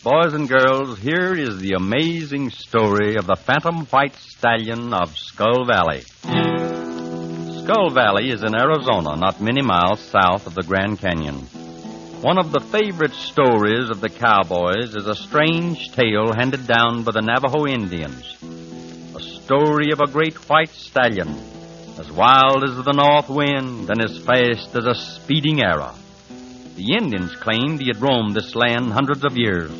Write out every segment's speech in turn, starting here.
Boys and girls, here is the amazing story of the Phantom White Stallion of Skull Valley. Skull Valley is in Arizona, not many miles south of the Grand Canyon. One of the favorite stories of the cowboys is a strange tale handed down by the Navajo Indians. A story of a great white stallion, as wild as the north wind and as fast as a speeding arrow. The Indians claimed he had roamed this land hundreds of years.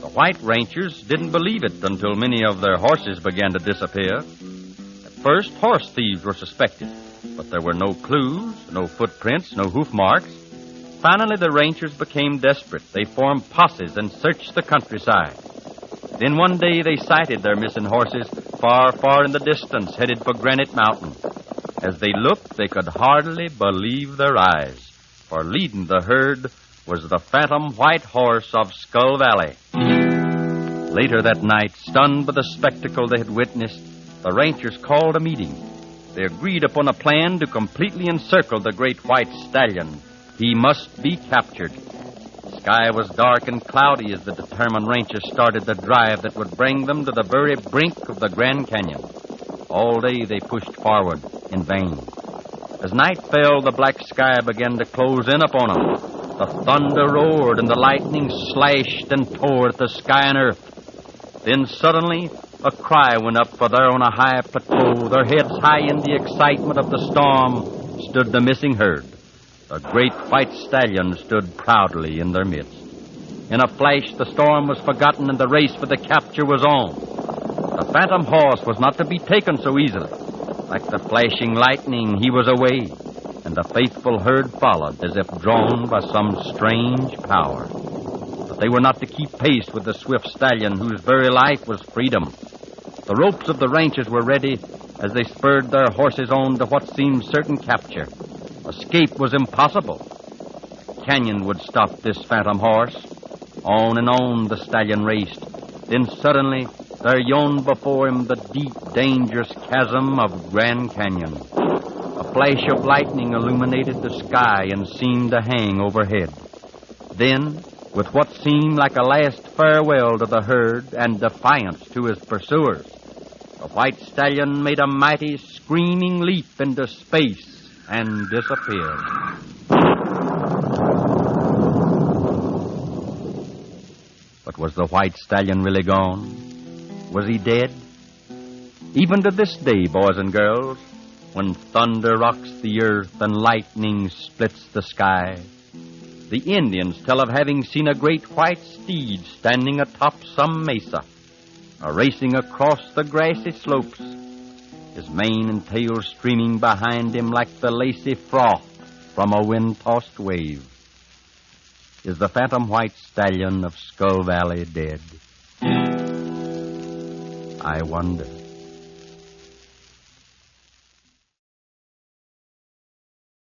The white ranchers didn't believe it until many of their horses began to disappear. At first, horse thieves were suspected, but there were no clues, no footprints, no hoof marks. Finally, the ranchers became desperate. They formed posses and searched the countryside. Then one day they sighted their missing horses far, far in the distance, headed for Granite Mountain. As they looked, they could hardly believe their eyes, for leading the herd was the Phantom White Horse of Skull Valley. Later that night, stunned by the spectacle they had witnessed, the ranchers called a meeting. They agreed upon a plan to completely encircle the great white stallion. He must be captured. The sky was dark and cloudy as the determined ranchers started the drive that would bring them to the very brink of the Grand Canyon. All day they pushed forward in vain. As night fell, the black sky began to close in upon them. The thunder roared and the lightning slashed and tore at the sky and earth. Then suddenly a cry went up, for there on a high plateau, their heads high in the excitement of the storm, stood the missing herd. The great white stallion stood proudly in their midst. In a flash, the storm was forgotten and the race for the capture was on. The phantom horse was not to be taken so easily. Like the flashing lightning, he was away, and the faithful herd followed as if drawn by some strange power. But they were not to keep pace with the swift stallion whose very life was freedom. The ropes of the ranchers were ready as they spurred their horses on to what seemed certain capture. Escape was impossible. A canyon would stop this phantom horse. On and on the stallion raced. Then suddenly there yawned before him the deep, dangerous chasm of Grand Canyon. A flash of lightning illuminated the sky and seemed to hang overhead. Then, with what seemed like a last farewell to the herd and defiance to his pursuers, the white stallion made a mighty, screaming leap into space and disappeared. But was the white stallion really gone? Was he dead? Even to this day, boys and girls, when thunder rocks the earth and lightning splits the sky, the Indians tell of having seen a great white steed standing atop some mesa, or racing across the grassy slopes, his mane and tail streaming behind him like the lacy froth from a wind-tossed wave. Is the Phantom White Stallion of Skull Valley dead? I wonder.